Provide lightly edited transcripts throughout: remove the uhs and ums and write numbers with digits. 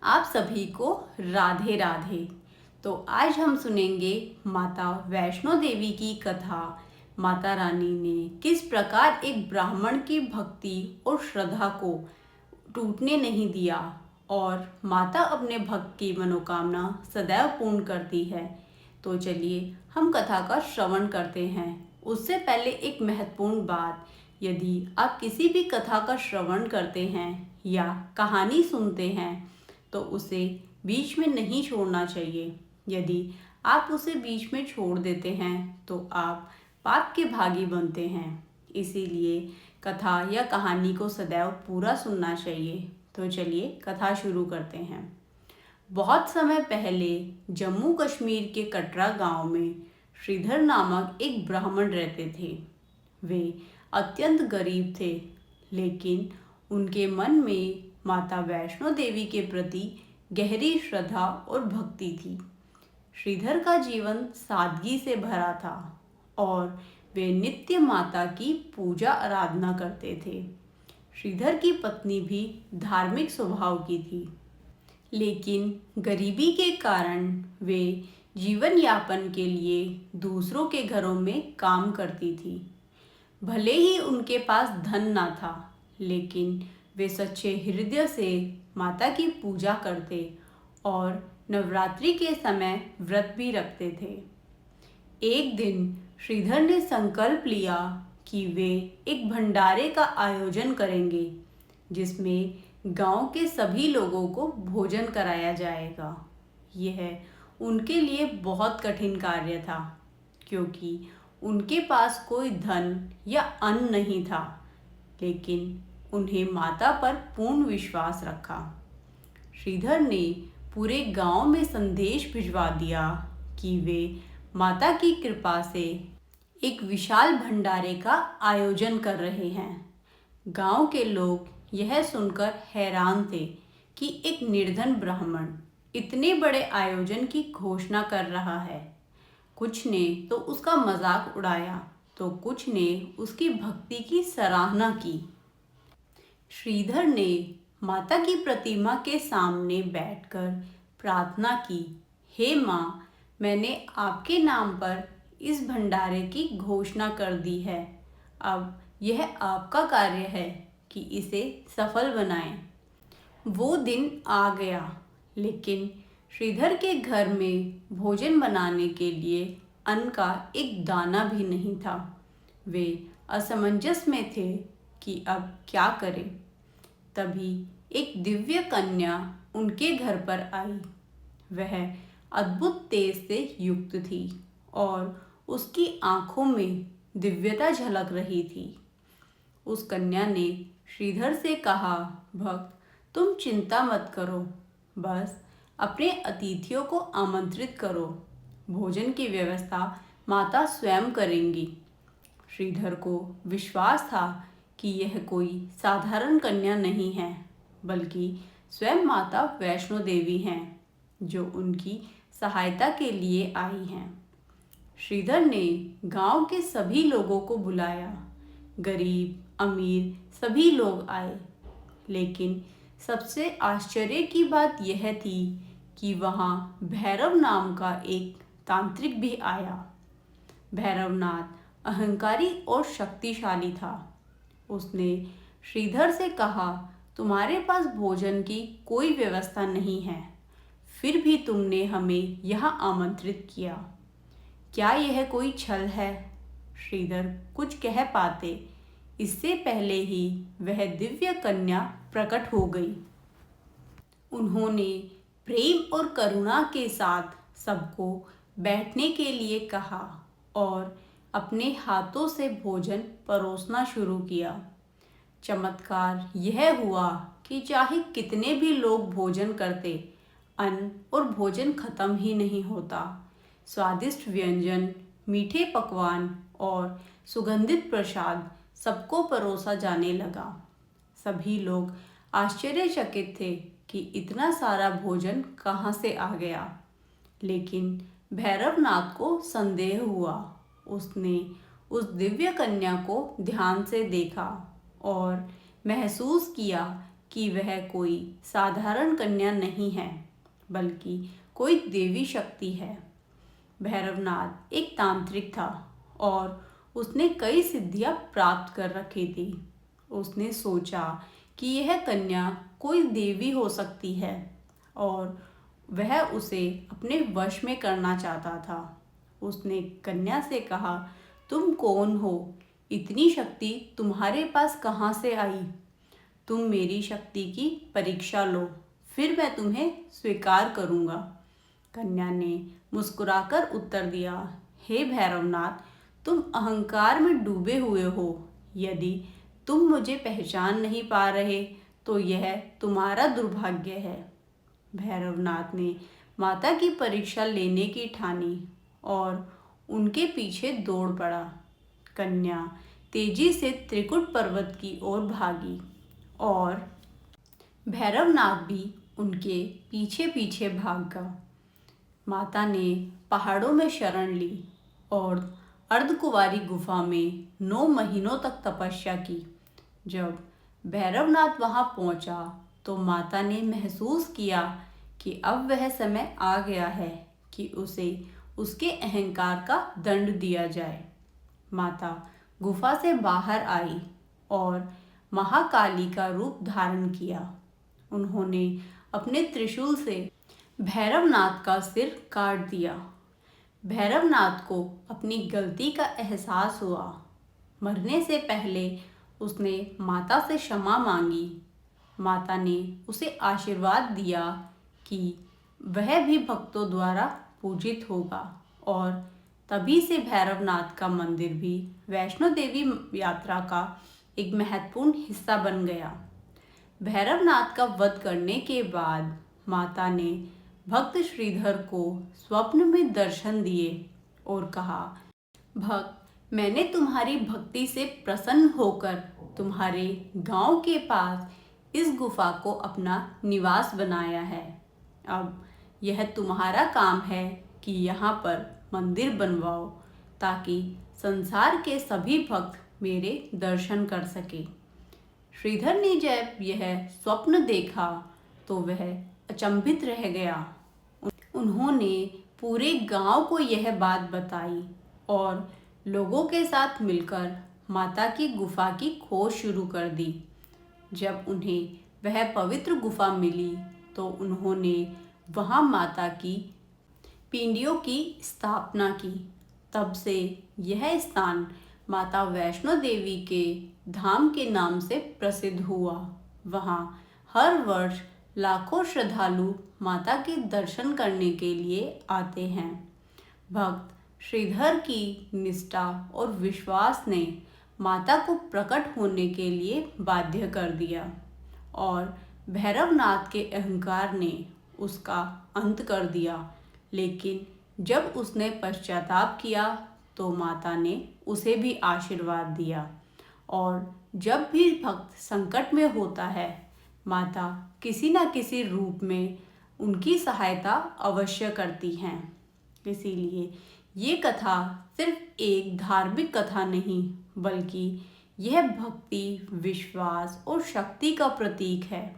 आप सभी को राधे राधे। तो आज हम सुनेंगे माता वैष्णो देवी की कथा। माता रानी ने किस प्रकार एक ब्राह्मण की भक्ति और श्रद्धा को टूटने नहीं दिया और माता अपने भक्त की मनोकामना सदैव पूर्ण करती है। तो चलिए हम कथा का श्रवण करते हैं। उससे पहले एक महत्वपूर्ण बात, यदि आप किसी भी कथा का श्रवण करते हैं या कहानी सुनते हैं तो उसे बीच में नहीं छोड़ना चाहिए। यदि आप उसे बीच में छोड़ देते हैं तो आप पाप के भागी बनते हैं। इसीलिए कथा या कहानी को सदैव पूरा सुनना चाहिए। तो चलिए कथा शुरू करते हैं। बहुत समय पहले जम्मू कश्मीर के कटरा गांव में श्रीधर नामक एक ब्राह्मण रहते थे। वे अत्यंत गरीब थे, लेकिन उनके मन में माता वैष्णो देवी के प्रति गहरी श्रद्धा और भक्ति थी। श्रीधर का जीवन सादगी से भरा था और वे नित्य माता की पूजा आराधना करते थे। श्रीधर की पत्नी भी धार्मिक स्वभाव की थी, लेकिन गरीबी के कारण वे जीवन यापन के लिए दूसरों के घरों में काम करती थी। भले ही उनके पास धन ना था, लेकिन वे सच्चे हृदय से माता की पूजा करते और नवरात्रि के समय व्रत भी रखते थे। एक दिन श्रीधर ने संकल्प लिया कि वे एक भंडारे का आयोजन करेंगे, जिसमें गांव के सभी लोगों को भोजन कराया जाएगा। यह उनके लिए बहुत कठिन कार्य था, क्योंकि उनके पास कोई धन या अन्न नहीं था, लेकिन उन्हें माता पर पूर्ण विश्वास रखा। श्रीधर ने पूरे गांव में संदेश भिजवा दिया कि वे माता की कृपा से एक विशाल भंडारे का आयोजन कर रहे हैं। गांव के लोग यह सुनकर हैरान थे कि एक निर्धन ब्राह्मण इतने बड़े आयोजन की घोषणा कर रहा है। कुछ ने तो उसका मजाक उड़ाया, तो कुछ ने उसकी भक्ति की सराहना की। श्रीधर ने माता की प्रतिमा के सामने बैठकर प्रार्थना की, हे माँ, मैंने आपके नाम पर इस भंडारे की घोषणा कर दी है। अब यह आपका कार्य है कि इसे सफल बनाएं। वो दिन आ गया, लेकिन श्रीधर के घर में भोजन बनाने के लिए अन्न का एक दाना भी नहीं था। वे असमंजस में थे कि अब क्या करें। तभी एक दिव्य कन्या उनके घर पर आई। वह अद्भुत तेज से युक्त थी और उसकी आंखों में दिव्यता झलक रही थी। उस कन्या ने श्रीधर से कहा, भक्त, तुम चिंता मत करो, बस अपने अतिथियों को आमंत्रित करो। भोजन की व्यवस्था माता स्वयं करेंगी। श्रीधर को विश्वास था कि यह कोई साधारण कन्या नहीं है, बल्कि स्वयं माता वैष्णो देवी हैं, जो उनकी सहायता के लिए आई हैं। श्रीधर ने गांव के सभी लोगों को बुलाया। गरीब अमीर सभी लोग आए, लेकिन सबसे आश्चर्य की बात यह थी कि वहां भैरव नाम का एक तांत्रिक भी आया। भैरवनाथ अहंकारी और शक्तिशाली था। उसने श्रीधर से कहा, तुम्हारे पास भोजन की कोई व्यवस्था नहीं है, फिर भी तुमने हमें यहाँ आमंत्रित किया। क्या यह कोई छल है? श्रीधर कुछ कह पाते, इससे पहले ही वह दिव्य कन्या प्रकट हो गई। उन्होंने प्रेम और करुणा के साथ सबको बैठने के लिए कहा और अपने हाथों से भोजन परोसना शुरू किया। चमत्कार यह हुआ कि चाहे कितने भी लोग भोजन करते, अन्न और भोजन खत्म ही नहीं होता। स्वादिष्ट व्यंजन, मीठे पकवान और सुगंधित प्रसाद सबको परोसा जाने लगा। सभी लोग आश्चर्यचकित थे कि इतना सारा भोजन कहाँ से आ गया। लेकिन भैरवनाथ को संदेह हुआ। उसने उस दिव्य कन्या को ध्यान से देखा और महसूस किया कि वह कोई साधारण कन्या नहीं है, बल्कि कोई देवी शक्ति है। भैरवनाथ एक तांत्रिक था और उसने कई सिद्धियां प्राप्त कर रखी थी। उसने सोचा कि यह कन्या कोई देवी हो सकती है और वह उसे अपने वश में करना चाहता था। उसने कन्या से कहा, तुम कौन हो? इतनी शक्ति तुम्हारे पास कहाँ से आई? तुम मेरी शक्ति की परीक्षा लो, फिर मैं तुम्हें स्वीकार करूँगा। कन्या ने मुस्कुराकर उत्तर दिया, हे भैरवनाथ, तुम अहंकार में डूबे हुए हो। यदि तुम मुझे पहचान नहीं पा रहे तो यह तुम्हारा दुर्भाग्य है। भैरवनाथ ने माता की परीक्षा लेने की ठानी और उनके पीछे दौड़ पड़ा। कन्या तेजी से त्रिकुट पर्वत की ओर भागी और भैरवनाथ भी उनके पीछे पीछे भागा। माता ने पहाड़ों में शरण ली और अर्धकुंवारी गुफा में 9 महीनों तक तपस्या की। जब भैरवनाथ वहां पहुंचा तो माता ने महसूस किया कि अब वह समय आ गया है कि उसे उसके अहंकार का दंड दिया जाए। माता गुफा से बाहर आई और महाकाली का रूप धारण किया। उन्होंने अपने त्रिशूल से भैरवनाथ का सिर काट दिया। भैरवनाथ को अपनी गलती का एहसास हुआ। मरने से पहले उसने माता से क्षमा मांगी। माता ने उसे आशीर्वाद दिया कि वह भी भक्तों द्वारा पूजित होगा और तभी से भैरवनाथ का मंदिर भी वैष्णो देवी यात्रा का एक महत्वपूर्ण हिस्सा बन गया। भैरवनाथ का वध करने के बाद माता ने भक्त श्रीधर को स्वप्न में दर्शन दिए और कहा, भक्त, मैंने तुम्हारी भक्ति से प्रसन्न होकर तुम्हारे गांव के पास इस गुफा को अपना निवास बनाया है। अब यह तुम्हारा काम है कि यहाँ पर मंदिर बनवाओ ताकि संसार के सभी भक्त मेरे दर्शन कर सके। श्रीधर ने जब यह स्वप्न देखा तो वह अचंभित रह गया। उन्होंने पूरे गांव को यह बात बताई और लोगों के साथ मिलकर माता की गुफा की खोज शुरू कर दी। जब उन्हें वह पवित्र गुफा मिली तो उन्होंने वहां माता की पिंडियों की स्थापना की। तब से यह स्थान माता वैष्णो देवी के धाम के नाम से प्रसिद्ध हुआ। वहां हर वर्ष लाखों श्रद्धालु माता के दर्शन करने के लिए आते हैं। भक्त श्रीधर की निष्ठा और विश्वास ने माता को प्रकट होने के लिए बाध्य कर दिया और भैरवनाथ के अहंकार ने उसका अंत कर दिया। लेकिन जब उसने पश्चाताप किया तो माता ने उसे भी आशीर्वाद दिया और जब भी भक्त संकट में होता है, माता किसी न किसी रूप में उनकी सहायता अवश्य करती हैं। इसीलिए ये कथा सिर्फ एक धार्मिक कथा नहीं, बल्कि यह भक्ति, विश्वास और शक्ति का प्रतीक है।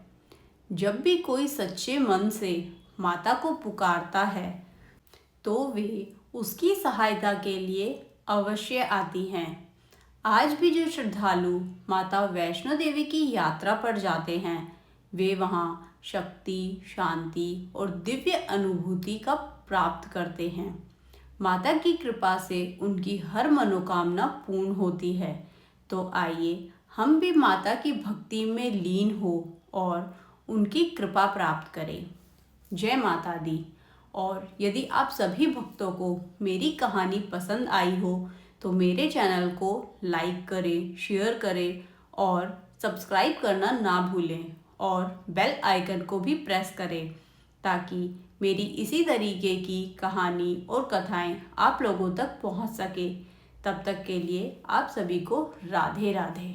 जब भी कोई सच्चे मन से माता को पुकारता है तो वे उसकी सहायता के लिए अवश्य आती हैं। आज भी जो श्रद्धालु माता वैष्णो देवी की यात्रा पर जाते हैं, वे वहाँ शक्ति, शांति और दिव्य अनुभूति का प्राप्त करते हैं। माता की कृपा से उनकी हर मनोकामना पूर्ण होती है। तो आइए हम भी माता की भक्ति में लीन हो और उनकी कृपा प्राप्त करें। जय माता दी। और यदि आप सभी भक्तों को मेरी कहानी पसंद आई हो तो मेरे चैनल को लाइक करें, शेयर करें और सब्सक्राइब करना ना भूलें और बेल आइकन को भी प्रेस करें ताकि मेरी इसी तरीके की कहानी और कथाएं आप लोगों तक पहुंच सके। तब तक के लिए आप सभी को राधे राधे।